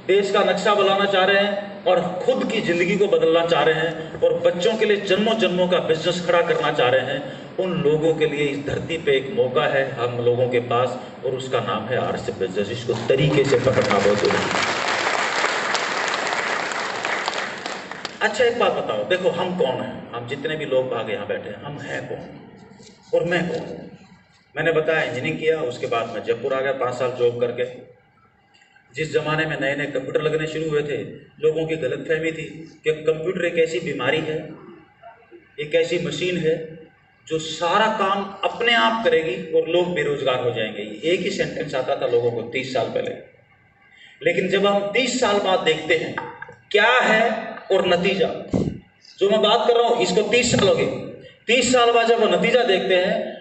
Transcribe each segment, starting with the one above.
देश का नक्शा बनाना चाह रहे हैं और खुद की जिंदगी को बदलना चाह रहे हैं और बच्चों के लिए जन्मों जन्मों का बिजनेस खड़ा करना चाह रहे हैं, उन लोगों के लिए इस धरती पे एक मौका है हम लोगों के पास, और उसका नाम है आरएसएस बिजनेस। इसको तरीके से पकड़ना बहुत जरूरी है। अच्छा एक बात बताओ, देखो हम कौन हैं? हम जितने भी लोग भाग यहाँ बैठे हैं, हम हैं कौन और मैं कौन हूँ? मैंने बताया इंजीनियरिंग किया, उसके बाद मैं जयपुर आ गया 5 साल जॉब करके। जिस जमाने में नए नए कंप्यूटर लगने शुरू हुए थे, लोगों की गलतफहमी थी कि कंप्यूटर एक ऐसी बीमारी है, एक ऐसी मशीन है जो सारा काम अपने आप करेगी और लोग बेरोजगार हो जाएंगे। एक ही सेंटेंस आता था लोगों को 30 साल पहले। लेकिन जब हम 30 साल बाद देखते हैं क्या है और नतीजा, जो मैं बात कर रहा हूं इसको 30 साल हो गए, 30 साल बाद जब वो नतीजा देखते हैं,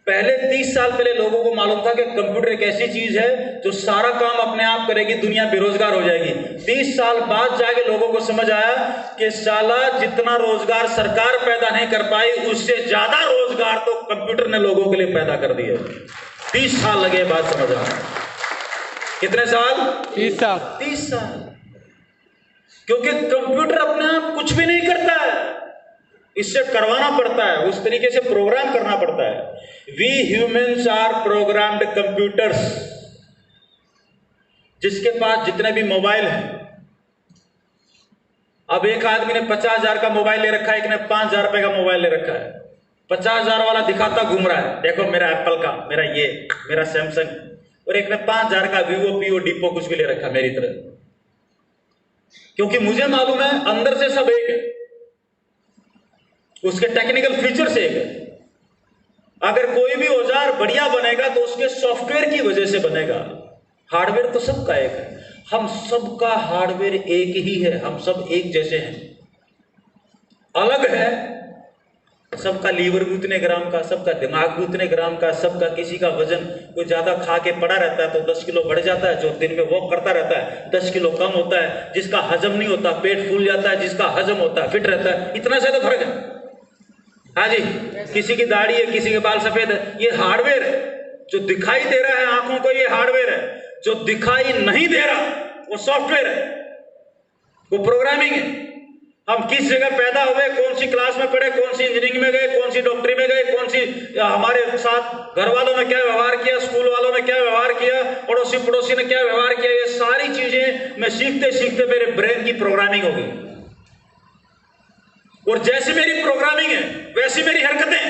पहले 30 साल पहले लोगों को मालूम था कि कंप्यूटर एक ऐसी चीज है जो सारा काम अपने आप करेगी, दुनिया बेरोजगार हो जाएगी। 30 साल बाद जाके लोगों को समझ आया कि साला जितना रोजगार सरकार पैदा नहीं कर पाई, उससे ज्यादा रोजगार तो कंप्यूटर ने लोगों के लिए पैदा कर दिया। 30 साल लगे बात समझ आया। कितने साल? 30 साल। 30 साल। क्योंकि कंप्यूटर अपने आप कुछ भी नहीं करता है, इससे करवाना पड़ता है, उस तरीके से प्रोग्राम करना पड़ता है। We humans are programmed computers. जिसके पास जितने भी मोबाइल हैं, अब एक आदमी ने 50,000 का मोबाइल ले रखा है, एक ने 5,000 रुपए का मोबाइल ले रखा है। 50,000 वाला दिखाता घूम रहा है, देखो मेरा एप्पल का, मेरा ये, मेरा सैमसंग, और एक ने 5,000 का वीवो, पीओ, डिपो कुछ भी ले रखा मेरी तरह। क्योंकि मुझे मालूम है अंदर से सब एक है, उसके टेक्निकल फीचर्स एक है। अगर कोई भी औजार बढ़िया बनेगा तो उसके सॉफ्टवेयर की वजह से बनेगा। हार्डवेयर तो सबका एक है, हम सबका हार्डवेयर एक ही है, हम सब एक जैसे हैं। अलग है, सबका लीवर भी उतने ग्राम का, सबका दिमाग भी उतने ग्राम का, सबका किसी का वजन, कोई ज्यादा खा के पड़ा रहता है तो 10 किलो बढ़ जाता है, जो दिन में वॉक करता रहता है 10 किलो कम होता है, जिसका हजम नहीं होता पेट फूल जाता है, जिसका हजम होता है फिट रहता है। इतना सा तो फर्क है। हाँ जी, किसी की दाढ़ी है, किसी के बाल सफेद है, ये हार्डवेयर है। जो दिखाई दे रहा है आंखों को, ये हार्डवेयर है। जो दिखाई नहीं दे रहा वो सॉफ्टवेयर है, वो प्रोग्रामिंग है। हम किस जगह पैदा हुए, कौन सी क्लास में पढ़े, कौन सी इंजीनियरिंग में गए, कौन सी डॉक्टरी में गए, कौन सी हमारे साथ घर वालों ने क्या व्यवहार किया, स्कूल वालों ने क्या व्यवहार किया, पड़ोसी पड़ोसी ने क्या व्यवहार किया, ये सारी चीजें मैं सीखते सीखते मेरे ब्रेन की प्रोग्रामिंग होगी। और जैसे मेरी प्रोग्रामिंग है वैसी मेरी हरकतें।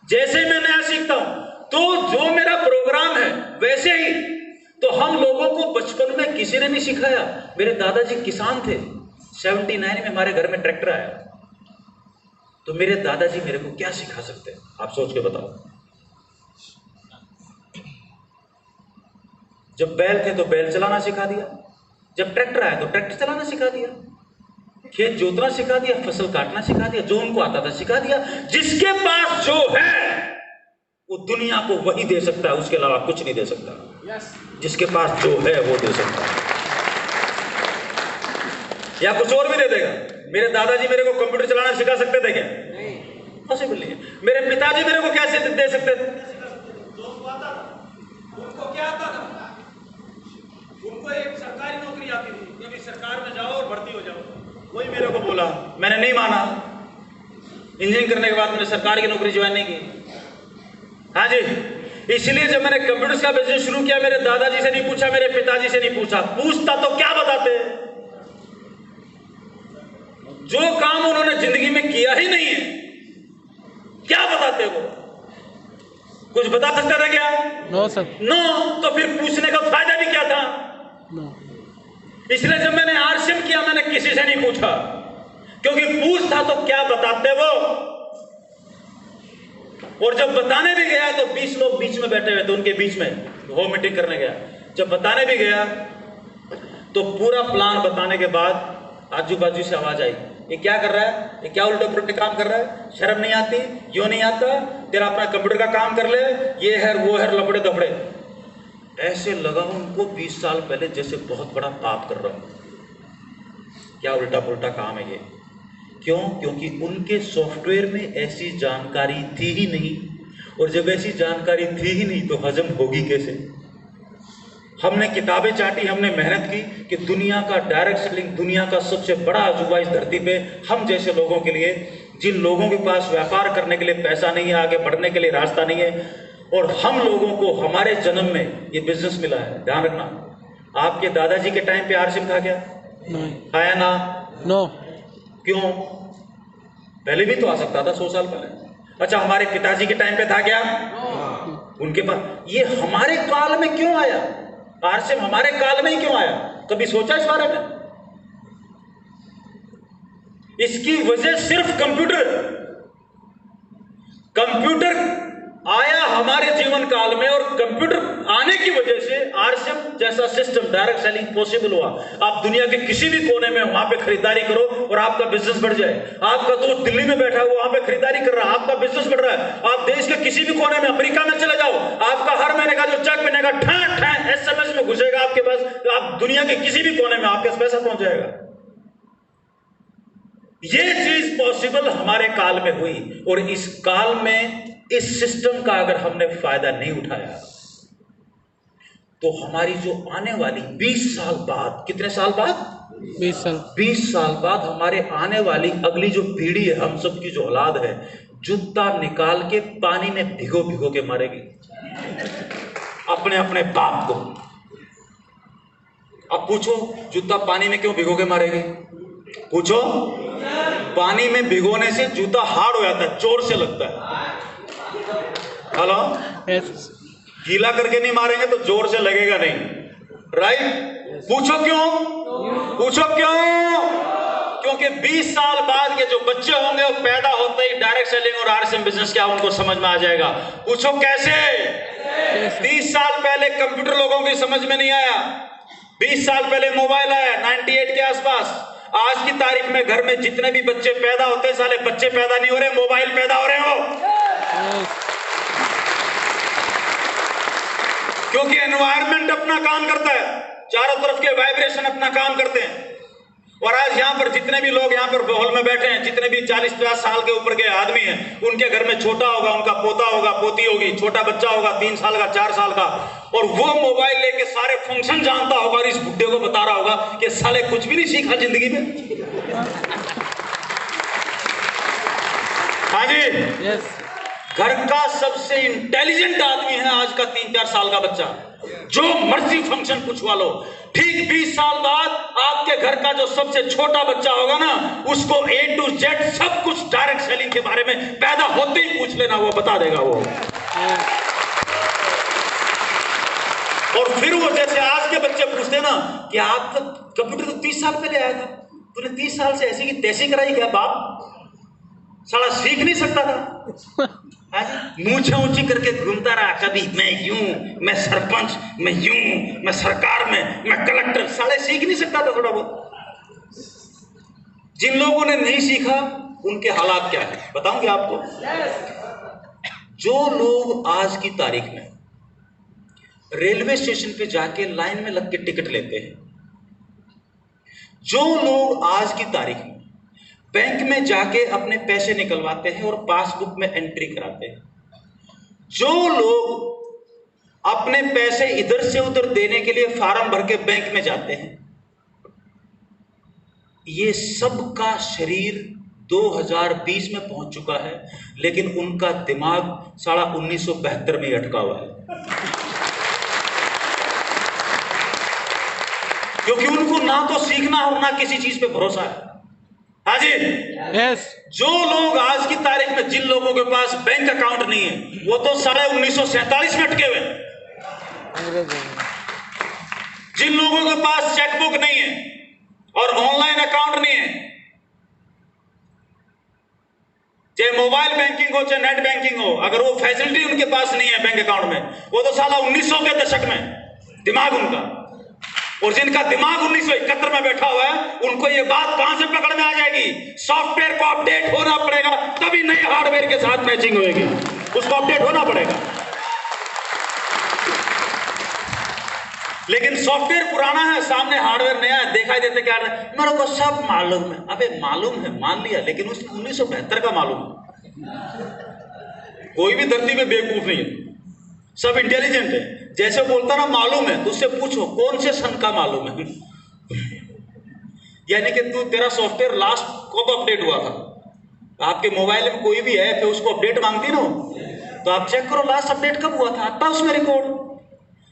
जैसे मैं नया सीखता हूं तो जो मेरा प्रोग्राम है वैसे ही। तो हम लोगों को बचपन में किसी ने नहीं सिखाया। मेरे दादाजी किसान थे, 79 में हमारे घर में ट्रैक्टर आया, तो मेरे दादाजी मेरे को क्या सिखा सकते हैं? आप सोच के बताओ। जब बैल थे तो बैल चलाना सिखा दिया, जब ट्रैक्टर आया तो ट्रैक्टर चलाना सिखा दिया, खेत जोतना सिखा दिया, फसल काटना सिखा दिया, जो उनको आता था सिखा दिया। जिसके पास जो है वो दुनिया को वही दे सकता है, उसके अलावा कुछ नहीं दे सकता। जिसके पास जो है वो दे सकता है, या कुछ और भी दे देगा। मेरे दादाजी मेरे को कंप्यूटर चलाना सिखा सकते थे क्या? पॉसिबल नहीं है। मेरे पिताजी मेरे को कैसे दे सकते थे? उनको क्या आता था? उनको एक सरकारी नौकरी आती थी, कभी सरकार में जाओ और भर्ती हो जाओ। वही मेरे को बोला, मैंने नहीं माना। इंजीनियरिंग करने के बाद मैंने सरकार की नौकरी ज्वाइन नहीं की। हाँ जी, इसलिए जब मैंने कंप्यूटर्स का बिजनेस शुरू किया, मेरे दादाजी से नहीं पूछा, मेरे पिताजी से नहीं पूछा। पूछता तो क्या बताते? जो काम उन्होंने जिंदगी में किया ही नहीं है, क्या बताते वो? कुछ बता सकते थे क्या? No sir. नो, तो फिर पूछने का फायदा भी क्या था? नो। इसलिए जब मैंने आरसीएम किया मैंने किसी से नहीं पूछा, क्योंकि पूछता तो क्या बताते वो। और जब बताने भी गया तो 20 लोग बीच में बैठे हुए थे, उनके बीच में वो मीटिंग करने गया। जब बताने भी गया तो पूरा प्लान बताने के बाद आजू बाजू से आवाज आई, ये क्या कर रहा है, ये क्या उल्टे पुल्टे काम कर रहा है, शर्म नहीं आती, क्यों नहीं आता, तेरा अपना कंप्यूटर का काम कर ले, ये है वो है, लपड़े दपड़े। ऐसे लगा उनको 20 साल पहले जैसे बहुत बड़ा पाप कर रहा हूं। क्या उल्टा पुल्टा काम है ये? क्यों? क्योंकि उनके सॉफ्टवेयर में ऐसी जानकारी थी ही नहीं, और जब ऐसी जानकारी थी ही नहीं तो हजम होगी कैसे? हमने किताबें चाटी, हमने मेहनत की कि दुनिया का डायरेक्ट सेलिंग, दुनिया का सबसे बड़ा अजूबा इस धरती पे हम जैसे लोगों के लिए, जिन लोगों के पास व्यापार करने के लिए पैसा नहीं है, आगे बढ़ने के लिए रास्ता नहीं है, और हम लोगों को हमारे जन्म में ये बिजनेस मिला है। ध्यान रखना, आपके दादाजी के टाइम पे आरसीएम था क्या? नहीं आया ना? नो। क्यों? पहले भी तो आ सकता था, 100 साल पहले। अच्छा, हमारे पिताजी के टाइम पे था क्या? उनके पास। ये हमारे काल में क्यों आया? आरसीएम हमारे काल में ही क्यों आया? कभी सोचा इस बारे में? इसकी वजह सिर्फ कंप्यूटर आया हमारे जीवन काल में, और कंप्यूटर आने की वजह से आरसीएम जैसा सिस्टम, डायरेक्ट सेलिंग पॉसिबल हुआ। आप दुनिया के किसी भी कोने में वहां पे खरीदारी करो और आपका बिजनेस बढ़ जाए। आपका दोस्त दिल्ली में बैठा हुआ वहां पे खरीदारी कर रहा है, आपका बिजनेस बढ़ रहा है। आप देश के किसी भी कोने में, अमेरिका में चले जाओ, आपका हर महीने का जो चेक बनेगा ठा एसएमएस में घुसेगा आपके पास, आप दुनिया के किसी भी कोने में आपके पास पैसा पहुंच जाएगा। ये चीज पॉसिबल हमारे काल में हुई, और इस काल में इस सिस्टम का अगर हमने फायदा नहीं उठाया तो हमारी जो आने वाली 20 साल बाद, कितने साल बाद? 20 साल बाद हमारे आने वाली अगली जो पीढ़ी है, हम सब की जो औलाद है, जूता निकाल के पानी में भिगो भिगो के मारेगी अपने अपने बाप को। अब पूछो, जूता पानी में क्यों भिगो के मारेगी? पूछो। पानी में भिगोने से जूता हार्ड हो जाता है, जोर से लगता है। हेलो, गीला करके नहीं मारेंगे तो जोर से लगेगा नहीं, राइट? पूछो क्यों? पूछो क्यों? क्योंकि 20 साल बाद के जो बच्चे होंगे वो पैदा होते ही डायरेक्ट सेलिंग और आरसीएम बिजनेस क्या उनको समझ में आ जाएगा। पूछो कैसे? 30 साल पहले कंप्यूटर लोगों की समझ में नहीं आया, 20 साल पहले मोबाइल आया 98 के आसपास। आज की तारीख में घर में जितने भी बच्चे पैदा होते हैं, साले बच्चे पैदा नहीं हो रहे, मोबाइल पैदा हो रहे हो। क्योंकि एनवायरनमेंट अपना काम करता है, चारों तरफ के वाइब्रेशन अपना काम करते हैं। और आज यहाँ पर जितने भी लोग यहाँ पर हॉल में बैठे हैं, जितने भी 40-50 साल के ऊपर के आदमी हैं, उनके घर में छोटा होगा, उनका पोता होगा, पोती होगी, छोटा बच्चा होगा 3 साल का, 4 साल का, और वो मोबाइल लेके सारे फंक्शन जानता होगा और इस बुड्ढे को बता रहा होगा कि साले कुछ भी नहीं सीखा जिंदगी में। हाँ जी, यस। घर का सबसे इंटेलिजेंट आदमी है आज का 3-4 साल का बच्चा, जो मर्जी फंक्शन पूछवा लो। ठीक 20 साल बाद आपके घर का जो सबसे छोटा बच्चा होगा ना, उसको A to Z सब कुछ डायरेक्ट सेलिंग के बारे में पैदा होते ही पूछ लेना, वो बता देगा वो। और फिर वो जैसे आज के बच्चे पूछते ना कि आप तो कंप्यूटर तो 30 साल पहले आया था, तूने 30 साल से ऐसी की तैसी कराई क्या बाप? साला सीख नहीं सकता था, मूंछें ऊंची करके घूमता रहा, कभी मैं यूं, मैं सरपंच, मैं यूं, मैं सरकार में, मैं कलेक्टर। साले सीख नहीं सकता था थोड़ा बहुत। जिन लोगों ने नहीं सीखा उनके हालात क्या है बताऊंगे आपको। जो लोग आज की तारीख में रेलवे स्टेशन पे जाके लाइन में लग के टिकट लेते हैं, जो लोग आज की तारीख में बैंक में जाके अपने पैसे निकलवाते हैं और पासबुक में एंट्री कराते हैं, जो लोग अपने पैसे इधर से उधर देने के लिए फार्म भर के बैंक में जाते हैं, ये सब का शरीर 2020 में पहुंच चुका है, लेकिन उनका दिमाग साला 1972 में अटका हुआ है, क्योंकि उनको ना तो सीखना और ना किसी चीज पे भरोसा है। हाँ जी, यस। जो लोग आज की तारीख में, जिन लोगों के पास बैंक अकाउंट नहीं है, वो तो साढ़े 1947 में अटके हुए। जिन लोगों के पास चेकबुक नहीं है और ऑनलाइन अकाउंट नहीं है, चाहे मोबाइल बैंकिंग हो चाहे नेट बैंकिंग हो, अगर वो फैसिलिटी उनके पास नहीं है बैंक अकाउंट में, वो तो साला 1900 के दशक में दिमाग उनका। और जिनका दिमाग 1971 में बैठा हुआ है, उनको ये बात कहां से पकड़ में आ जाएगी? सॉफ्टवेयर को अपडेट होना पड़ेगा, तभी नए हार्डवेयर के साथ मैचिंग होगी, उसको अपडेट होना पड़ेगा। लेकिन सॉफ्टवेयर पुराना है, सामने हार्डवेयर नया है, दिखाई देते क्या है, मेरे को सब मालूम है। अबे मालूम है, मान लिया, लेकिन उसने 1972 का मालूम है। कोई भी धरती में बेवकूफ नहीं है, सब इंटेलिजेंट है। जैसे बोलता ना मालूम है तो उससे पूछो कौन से सन का मालूम है। यानी कि तेरा सॉफ्टवेयर लास्ट कब अपडेट हुआ था? आपके मोबाइल में कोई भी ऐप है उसको अपडेट मांगती ना, तो आप चेक करो लास्ट अपडेट कब हुआ था, आता उसमें रिकॉर्ड।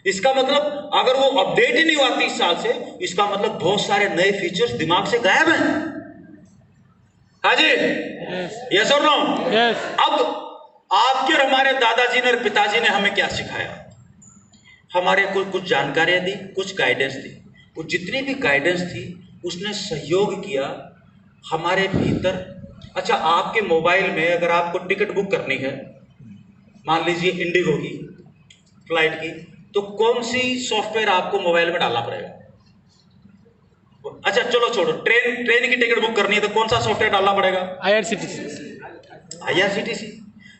इसका मतलब अगर वो अपडेट ही नहीं हुआ 30 साल से, इसका मतलब बहुत सारे नए फीचर्स दिमाग से गायब हैं। हाँ जी, यस और नो? यस। अब आपके और हमारे दादाजी ने और पिताजी ने हमें क्या सिखाया? हमारे को कुछ जानकारियां दी, कुछ गाइडेंस दी। वो जितनी भी गाइडेंस थी उसने सहयोग किया हमारे भीतर। अच्छा, आपके मोबाइल में अगर आपको टिकट बुक करनी है, मान लीजिए इंडिगो की फ्लाइट की, तो कौन सी सॉफ्टवेयर आपको मोबाइल में डालना पड़ेगा? अच्छा चलो छोड़ो, ट्रेन की टिकट बुक करनी है तो कौन सा सॉफ्टवेयर डालना पड़ेगा? IRCTC।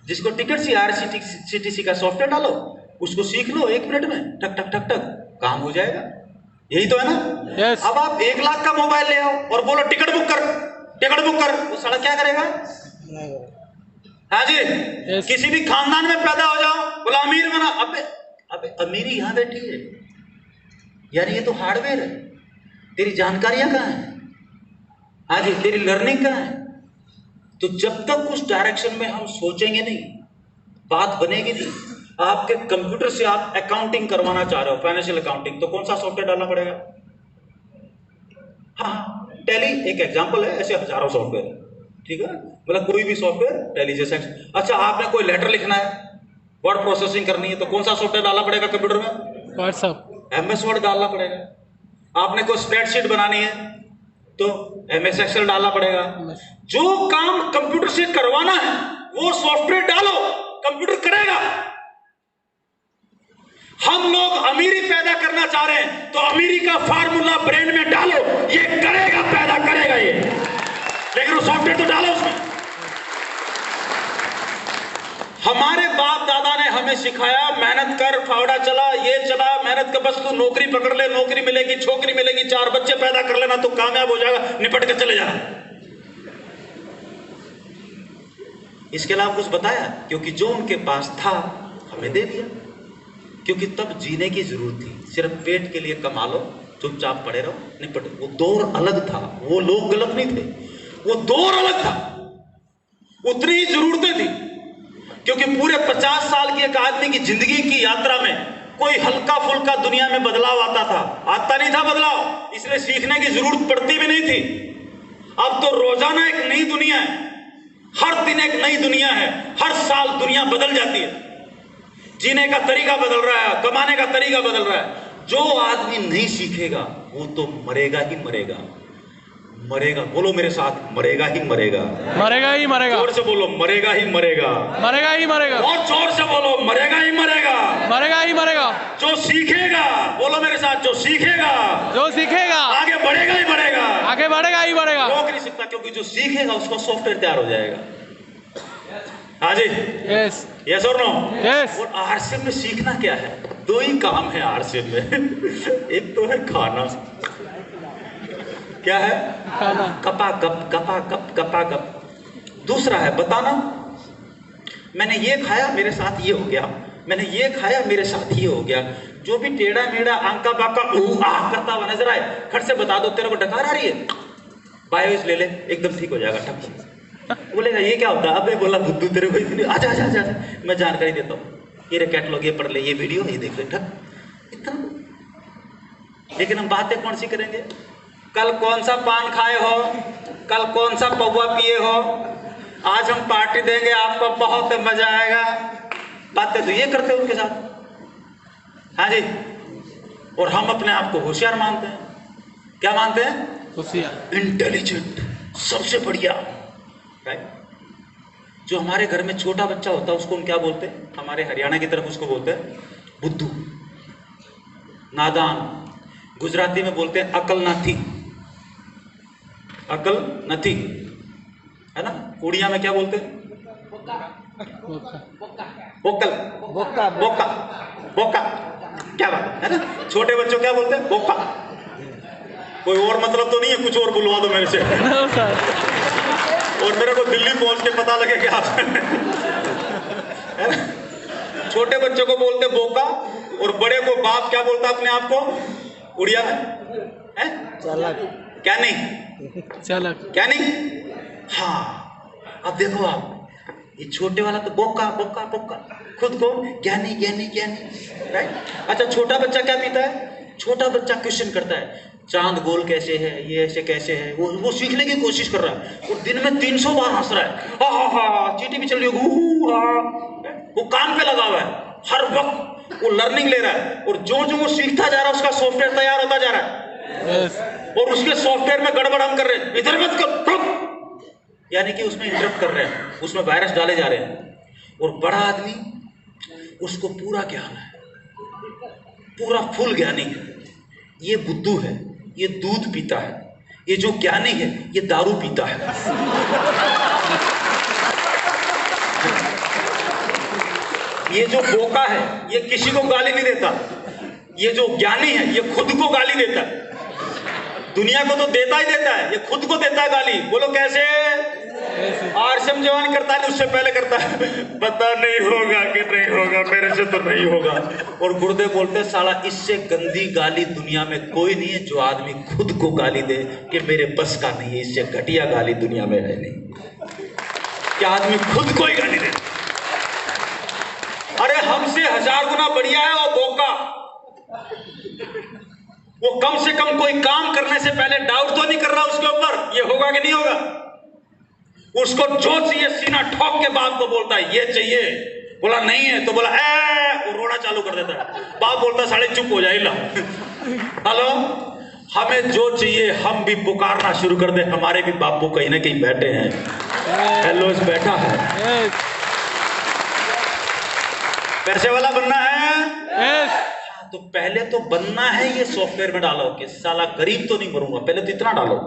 जिसको टिकट सी IRCTC का सॉफ्टवेयर डालो, उसको सीख लो 1 मिनट में, टक टक टक टक काम हो जाएगा। यही तो है ना? yes. अब आप 1 लाख का मोबाइल ले आओ और बोलो टिकट बुक कर, टिकट बुक कर, वो साला क्या करेगा? हाँ जी, yes. किसी भी खानदान में पैदा हो जाओ, बोला अमीर बना, अबे अमीरी यहां बैठी है यार, ये तो हार्डवेयर है। तेरी जानकारियां कहां है? हाँ जी, तेरी लर्निंग कहां है? तो जब तक उस डायरेक्शन में हम सोचेंगे नहीं, बात बनेगी नहीं। आपके कंप्यूटर से आप अकाउंटिंग करवाना चाह रहे हो, फाइनेंशियल अकाउंटिंग, तो कौन सा सॉफ्टवेयर डालना पड़ेगा? हाँ, टैली एक एग्जांपल है, ऐसे हजारों सॉफ्टवेयर है, ठीक है? मतलब कोई भी सॉफ्टवेयर टैली जैसे। अच्छा, आपने कोई लेटर लिखना है, वर्ड प्रोसेसिंग करनी है, तो कौन सा सॉफ्टवेयर डालना पड़ेगा कंप्यूटर में? व्हाट्सएप, MS वर्ड डालना पड़ेगा। आपने कोई स्प्रेडशीट बनानी है तो MS एक्सेल डालना पड़ेगा। जो काम कंप्यूटर से करवाना है वो सॉफ्टवेयर डालो, कंप्यूटर करेगा। हम लोग अमीरी पैदा करना चाह रहे हैं तो अमीरी का फार्मूला ब्रेन में डालो, ये करेगा, पैदा करेगा ये, लेकिन वो सॉफ्टवेयर तो डालो उसमें। हमारे बाप दादा ने हमें सिखाया मेहनत कर, फावड़ा चला, ये चला, मेहनत का, बस तू नौकरी पकड़ ले, नौकरी मिलेगी, छोकरी मिलेगी, 4 बच्चे पैदा कर लेना तो कामयाब हो जाएगा, निपट के चले जाना। इसके अलावा कुछ बताया? क्योंकि जो उनके पास था हमें दे दिया, क्योंकि तब जीने की जरूरत थी। सिर्फ पेट के लिए कमा लो, चुपचाप पड़े रहो, निपट। वो दौर अलग था, वो लोग गलत नहीं थे, वो दौर अलग था, उतनी ही जरूरतें थी। क्योंकि पूरे 50 साल की एक आदमी की जिंदगी की यात्रा में कोई हल्का फुल्का दुनिया में बदलाव आता नहीं था बदलाव, इसलिए सीखने की जरूरत पड़ती भी नहीं थी। अब तो रोजाना एक नई दुनिया है, हर दिन एक नई दुनिया है, हर साल दुनिया बदल जाती है, जीने का तरीका बदल रहा है, कमाने का तरीका बदल रहा है। जो आदमी नहीं सीखेगा वो तो मरेगा ही मरेगा, मरेगा। बोलो मेरे साथ, मरेगा ही मरेगा, मरेगा ही मरेगा। जोर से बोलो, मरेगा ही मरेगा, मरेगा ही मरेगा। बहुत जोर से बोलो, मरेगा ही मरेगा, मरेगा ही मरेगा। जो सीखेगा, बोलो मेरे साथ, जो सीखेगा, जो सीखेगा आगे बढ़ेगा ही बढ़ेगा, आगे बढ़ेगा ही बढ़ेगा। रोक नहीं सकता, क्योंकि जो सीखेगा उसका सॉफ्टवेयर तैयार हो जाएगा। हाँ जी, यस, यस और नो? यस। और RCM में सीखना क्या है? 2 ही काम है RCM में। एक तो है खाना, क्या है? खाना, कपा कप, कपा कप, कपा कप। दूसरा है बताना, मैंने ये खाया मेरे साथ ये हो गया, मैंने ये खाया मेरे साथ ये हो गया। जो भी टेढ़ा मेढ़ा आंका बाका करता हुआ नजर आए, खट से बता दो तेरे को डकार आ रही है, बायोस ले ले, एकदम ठीक हो जाएगा। ठक बोलेगा ये क्या होता है? अबे बोला बुद्धू तेरे को, आजा आजा आजा, मैं जानकारी देता हूँ, ये रे कैटलॉग, ये पढ़ ले, ये वीडियो ये देख ले, ठक इतना। लेकिन हम बातें कौन सी करेंगे? कल कौन सा पान खाए हो, कल कौन सा पौवा पिए हो, आज हम पार्टी देंगे आपको, बहुत मजा आएगा। बातें तो ये करते हैं उनके साथ। हाँ जी, और हम अपने आप को होशियार मानते हैं। क्या मानते हैं? होशियार, इंटेलिजेंट, सबसे बढ़िया। राइट? जो हमारे घर में छोटा बच्चा होता है उसको हम क्या बोलते हैं? हमारे हरियाणा की तरफ उसको बोलते हैं बुद्धू, नादान। गुजराती में बोलते हैं अकल नाथी, अकल नथी, है ना? उड़िया में क्या बोलते हैं? बोकल, बोका, बोका, बोका। क्या बात है ना? छोटे बच्चों क्या बोलते हैं? बोका। कोई और मतलब तो नहीं है? कुछ और बुलवा दो मेरे से। और मेरे को दिल्ली पहुंच के पता लगे कि आप है ना? छोटे बच्चे को बोलते बोका, और बड़े को बाप क्या बोलता अपने आप को? उड़िया है? चालाक। क्या नहीं? चल क्या नहीं? हाँ, अब देखो आप, ये छोटे वाला तो बोका बोका बोका, खुद को ज्ञानी ज्ञानी ज्ञानी, राइट? अच्छा, छोटा बच्चा क्या पीता है? छोटा बच्चा क्वेश्चन करता है, चांद गोल कैसे है, ये ऐसे कैसे है, वो सीखने की कोशिश कर रहा है, और दिन में 300 बार हंस रहा है, हा हा हा, चींटी भी चल रही है, वो काम पे लगा हुआ है, हर वक्त वो लर्निंग ले रहा है, और जो जो वो सीखता जा रहा है उसका सॉफ्टवेयर तैयार होता जा रहा है, और उसके सॉफ्टवेयर में गड़बड़ हम कर रहे हैं, इधर मत कर, यानी कि उसमें इंटरप्ट कर रहे हैं, उसमें वायरस डाले जा रहे हैं। और बड़ा आदमी, उसको पूरा ज्ञान है, पूरा फुल ज्ञानी है। ये बुद्धू है, ये दूध पीता है, ये जो ज्ञानी है ये दारू पीता है। ये जो बोका है ये किसी को गाली नहीं देता, ये जो ज्ञानी है ये खुद को गाली देता है। दुनिया को तो देता ही देता है, ये खुद को देता है गाली। बोलो कैसे? आरसीएम जवान करता है, उससे पहले करता है, पता नहीं होगा कि नहीं होगा, मेरे से तो नहीं होगा। और गुर्दे बोलते हैं, साला इससे गंदी गाली दुनिया में कोई नहीं है जो आदमी खुद को गाली दे कि मेरे बस का नहीं है, इससे घटिया गाली दुनिया में है नहीं कि आदमी खुद को ही गाली दे। अरे हमसे 1000 गुना बढ़िया है वो बोका। वो कम से कम कोई काम करने से पहले डाउट तो नहीं कर रहा उसके ऊपर, ये होगा कि नहीं होगा। उसको जो चाहिए सीना ठोक के बाप को बोलता है ये चाहिए, बोला नहीं है तो बोला ए, वो रोना चालू कर देता है। बाप बोलता है साले चुप हो जाए ला। हेलो, हमें जो चाहिए हम भी पुकारना शुरू कर दे, हमारे भी बापू कहीं ना कहीं बैठे हैं। हेलो, बैठा है, पैसे वाला बनना है तो पहले तो बनना है ये सॉफ्टवेयर में डालो कि साला गरीब तो नहीं बनूंगा, पहले तो इतना डालो।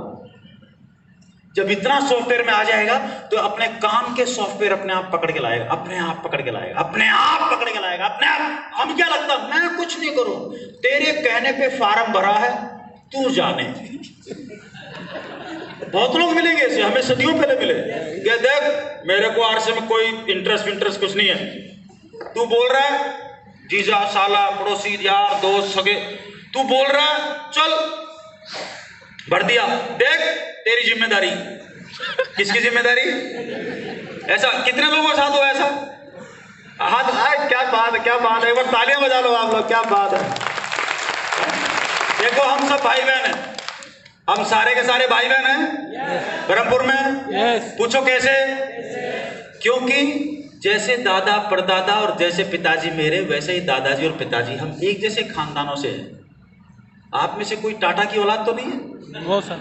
जब इतना सॉफ्टवेयर में आ जाएगा तो अपने काम के सॉफ्टवेयर अपने आप पकड़ के लाएगा, अपने आप पकड़ के लाएगा, अपने आप पकड़ के लाएगा, अपने आप। हम क्या लगता, मैं कुछ नहीं करूं, तेरे कहने पे फार्म भरा है, तू जाने। बहुत लोग मिलेंगे ऐसे, हमें सदियों पहले मिले कि देख मेरे को आरसे में कोई इंटरेस्ट कुछ नहीं है, तू बोल रहा है जीजा साला पड़ोसी यार दोस्त सगे, तू बोल रहा है चल भर दिया, देख तेरी जिम्मेदारी। किसकी जिम्मेदारी? ऐसा कितने लोगों के साथ हुआ ऐसा? हाथ, क्या बात है, क्या बात है, एक बार तालियां बजा लो आप लोग, क्या बात है। देखो हम सब भाई बहन हैं, हम सारे के सारे भाई बहन हैं ब्रह्मपुर में। पूछो कैसे? क्योंकि जैसे दादा परदादा और जैसे पिताजी मेरे, वैसे ही दादाजी और पिताजी हम एक जैसे खानदानों से हैं। आप में से कोई टाटा की औलाद तो नहीं है? वो सर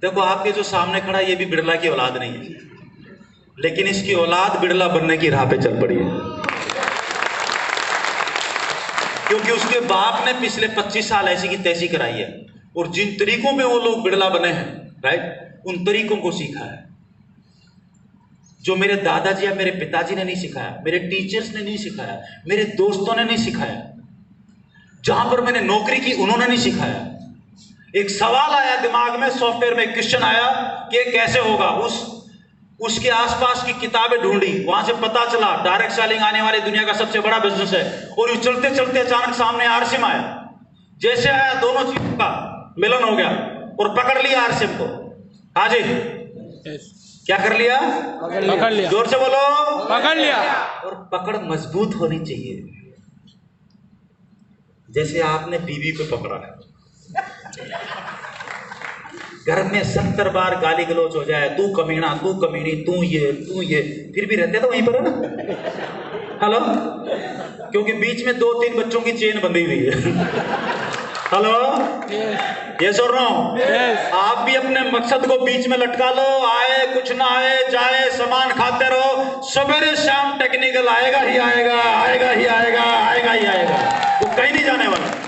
देखो आपके जो सामने खड़ा ये भी बिरला की औलाद नहीं है, लेकिन इसकी औलाद बिरला बनने की राह पे चल पड़ी है, क्योंकि उसके बाप ने पिछले 25 साल ऐसी की तैसी कराई है, और जिन तरीकों में वो लोग बिरला बने हैं, राइट, उन तरीकों को सीखा है जो मेरे दादाजी या मेरे पिताजी ने नहीं सिखाया, मेरे टीचर्स ने नहीं सिखाया, मेरे दोस्तों ने नहीं सिखाया, जहां पर मैंने नौकरी की उन्होंने नहीं सिखाया। एक सवाल आया दिमाग में, सॉफ्टवेयर में क्वेश्चन आया कि ये कैसे होगा, उसके आसपास की किताबें ढूंढी, वहां से पता चला डायरेक्ट सेलिंग आने वाली दुनिया का सबसे बड़ा बिजनेस है। और चलते चलते अचानक सामने आरसीएम आया, जैसे आया दोनों चीजों का मिलन हो गया और पकड़ लिया आरसीएम को। हाँ जी, क्या कर लिया? पकड़ लिया। जोर से बोलो, पकड़ लिया। और पकड़ मजबूत होनी चाहिए, जैसे आपने बीवी को पकड़ा है। घर में 70 बार गाली गलौज हो जाए, तू कमीना, तू कमीनी, तू ये, फिर भी रहते तो वहीं पर है ना। हेलो, क्योंकि बीच में 2-3 बच्चों की चेन बंधी हुई है। हेलो, ये सुन रहा हूं, आप भी अपने मकसद को बीच में लटका लो, आए कुछ ना आए जाए सामान खाते रहो, सवेरे शाम टेक्निकल आएगा ही आएगा, आएगा ही आएगा, आएगा ही आएगा, वो कहीं नहीं जाने वाला।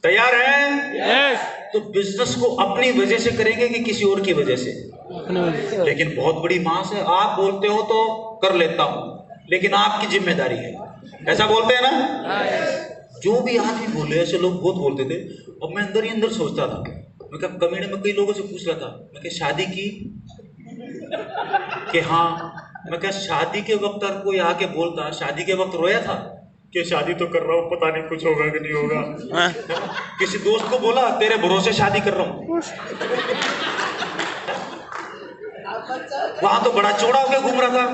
तैयार है? तो बिजनेस को अपनी वजह से करेंगे कि किसी और की वजह से? लेकिन बहुत बड़ी मास है, आप बोलते हो तो कर लेता हूं, लेकिन आपकी जिम्मेदारी है, ऐसा बोलते हैं ना। जो भी आदमी बोले, ऐसे लोग बहुत बोलते थे, और मैं अंदर ही अंदर सोचता था, मैं कहा कमीने में कई लोगों से पूछ रहा था, मैं क्या शादी की? कि हाँ। मैं क्या शादी के वक्त अगर कोई आके बोलता, शादी के वक्त रोया था कि शादी तो कर रहा हूँ, पता नहीं कुछ होगा कि नहीं होगा। किसी दोस्त को बोला तेरे भरोसे शादी कर रहा हूँ, वहां तो बड़ा चौड़ा होकर घूम रहा था,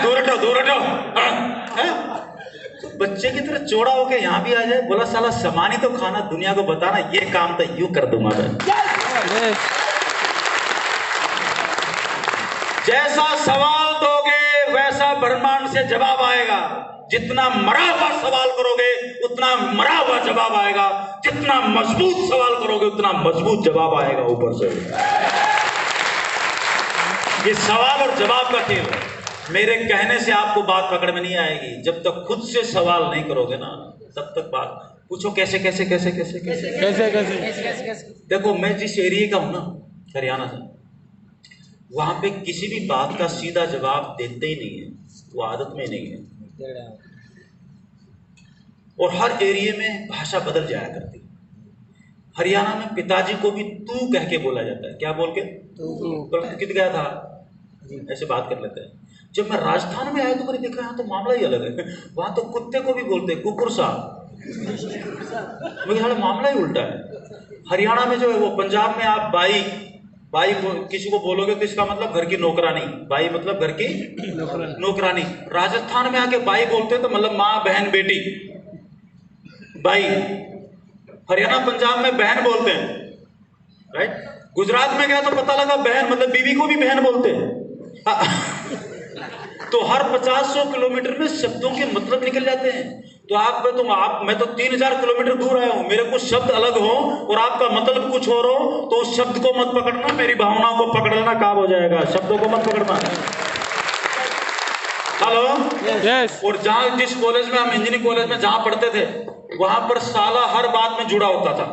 दूर हटो दूर हटो। तो बच्चे की तरह चौड़ा होके यहाँ भी आ जाए, बोला साला सामान ही तो खाना, दुनिया को बताना ये काम तो यूं कर दूंगा मैं। जैसा सवाल दोगे वैसा ब्रह्मांड से जवाब आएगा। जितना मरा हुआ सवाल करोगे उतना मरा हुआ जवाब आएगा, जितना मजबूत सवाल करोगे उतना मजबूत जवाब आएगा ऊपर से। ये सवाल और जवाब का खेल है। मेरे कहने से आपको बात पकड़ में नहीं आएगी, जब तक खुद से सवाल नहीं करोगे ना तब तक बात। पूछो कैसे कैसे कैसे कैसे कैसे कैसे कैसे कैसे। देखो मैं जिस एरिया का हूं ना, हरियाणा से, वहां पे किसी भी बात का सीधा जवाब देते ही नहीं है, वो आदत में नहीं है। और हर एरिया में भाषा बदल जाया करती है। हरियाणा में पिताजी को भी तू कह के बोला जाता है, क्या बोल के? तू कित गया था, ऐसे बात कर लेते हैं। जब मैं राजस्थान में आया तो मैंने देखा यहाँ तो मामला ही अलग है। वहां तो कुत्ते को भी बोलते हैं कुकुर साहब, मुझे मामला ही उल्टा है। हरियाणा में जो है वो, पंजाब में आप बाई बाई किसी को बोलोगे तो इसका मतलब घर की नौकरानी, बाई मतलब घर की नौकरानी। राजस्थान में आके बाई बोलते हैं तो मतलब माँ बहन बेटी बाई। हरियाणा पंजाब में बहन बोलते हैं, राइट। गुजरात में गया तो पता लगा बहन मतलब बीवी को भी बहन बोलते हैं। तो हर 50-100 किलोमीटर में शब्दों के मतलब निकल जाते हैं। तो मैं तो 3000 किलोमीटर दूर आया हूं, मेरे कुछ शब्द अलग हो और आपका मतलब कुछ और हो तो उस शब्द को मत पकड़ना, मेरी भावनाओं को पकड़ लेना, काम हो जाएगा। शब्दों को मत पकड़ना। Hello yes. और जहां जिस कॉलेज में हम इंजीनियरिंग कॉलेज में जहां पढ़ते थे वहां पर साला हर बात में जुड़ा होता था।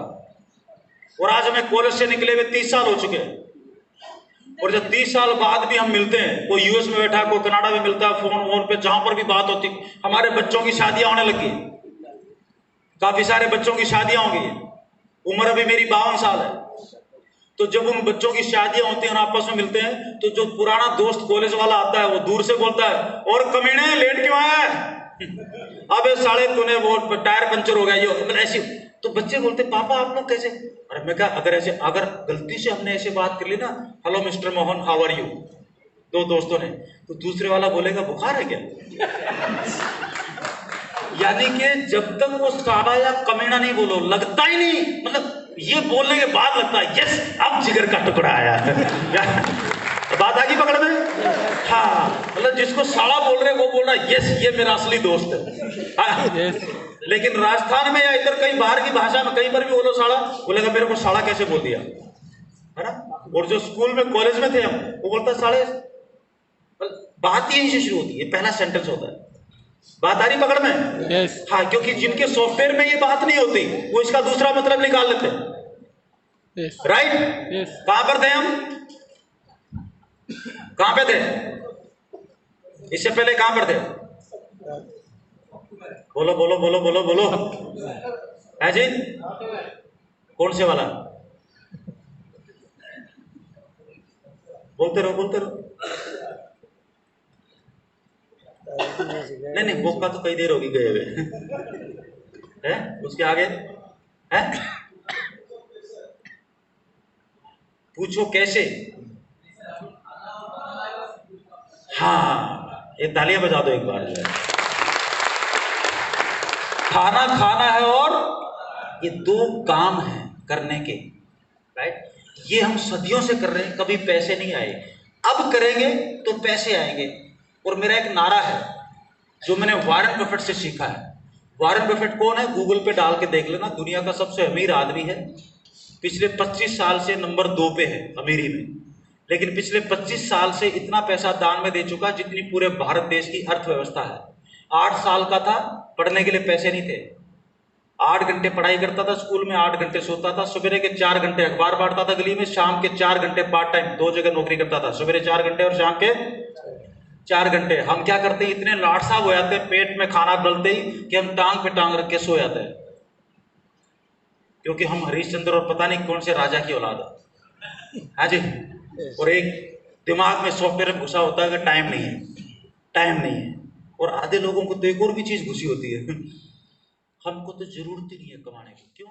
और आज हमें कॉलेज से निकले हुए 30 साल हो चुके हैं, और जब 30 साल बाद भी हम मिलते हैं, कोई यूएस में बैठा, कोई कनाडा में मिलता है, फोन पे जहां पर भी बात होती। हमारे बच्चों की शादियां होने लगी, काफी सारे बच्चों की शादियां हो गई। उम्र अभी मेरी 52 साल है। तो जब उन बच्चों की शादियां होती हैं और आपस में मिलते हैं तो जो पुराना दोस्त कॉलेज वाला आता है वो दूर से बोलता है, और कमीने लेट क्यों आया है? अबे साले तूने वो टायर पंचर हो गया, ये ऐसी। तो बच्चे बोलते पापा आप लोग कैसे? अरे मैं कहा अगर गलती से हमने ऐसे बात कर ली ना, hello mister Mohan how are you, दो दोस्तों ने, तो दूसरे वाला बोलेगा बुखार है क्या? यानी कि जब तक वो साला या कमीना नहीं बोलो लगता ही नहीं, मतलब ये बोलने के बाद लगता है यस अब जिगर का टुकड़ा आया। बात आगे पकड़ में। हाँ मतलब जिसको साला बोल रहे वो बोल रहा है यस ये मेरा असली दोस्त है। लेकिन राजस्थान में या इधर कहीं बाहर की भाषा में कहीं पर भी बोलो साला, बोलेगा मेरे को साला कैसे बोल दिया, है ना। और जो स्कूल में कॉलेज में थे हम, वो बोलता साले, बात ही यहीं से शुरू होती है, पहला सेंटेंस होता है। बात आ रही पकड़ में? yes. हाँ, क्योंकि जिनके सॉफ्टवेयर में ये बात नहीं होती वो इसका दूसरा मतलब निकाल लेते हैं, yes. Right yes. कहां पर थे हम, कहां पे थे इससे पहले, कहां पर थे? बोलो बोलो बोलो बोलो बोलो, है जी? कौन से वाला? बोलते रहो बोलते रहो। नहीं बोका तो कई देर होगी गए हुए। है उसके आगे है, पूछो कैसे। हाँ ये तालियां बजा दो एक बार। खाना खाना है और ये दो काम है करने के, राइट। ये हम सदियों से कर रहे हैं, कभी पैसे नहीं आए, अब करेंगे तो पैसे आएंगे। और मेरा एक नारा है जो मैंने वॉरेन बफेट से सीखा है। वॉरेन बफेट कौन है? गूगल पे डाल के देख लेना, दुनिया का सबसे अमीर आदमी है। पिछले 25 साल से नंबर 2 पे है अमीरी में, लेकिन पिछले 25 साल से इतना पैसा दान में दे चुका जितनी पूरे भारत देश की अर्थव्यवस्था है। 8 साल का था, पढ़ने के लिए पैसे नहीं थे, 8 घंटे पढ़ाई करता था स्कूल में, 8 घंटे सोता था, सवेरे के 4 घंटे अखबार बांटता था गली में, शाम के 4 घंटे पार्ट टाइम 2 जगह नौकरी करता था, सवेरे 4 घंटे और शाम के 4 घंटे। हम क्या करते हैं, इतने लाड साहब हो जाते हैं पेट में खाना डलते ही कि हम टांग पे टांग रख के सो जाते हैं, क्योंकि हम हरिश्चंद्र और पता नहीं कौन से राजा की औलाद है। हाँ जी। और एक दिमाग में सॉफ्टवेयर घुसा होता है कि टाइम नहीं है, टाइम नहीं है, और आधे लोगों को तो एक और भी चीज घुसी होती है, हमको तो जरूरत ही नहीं है कमाने की। क्यों?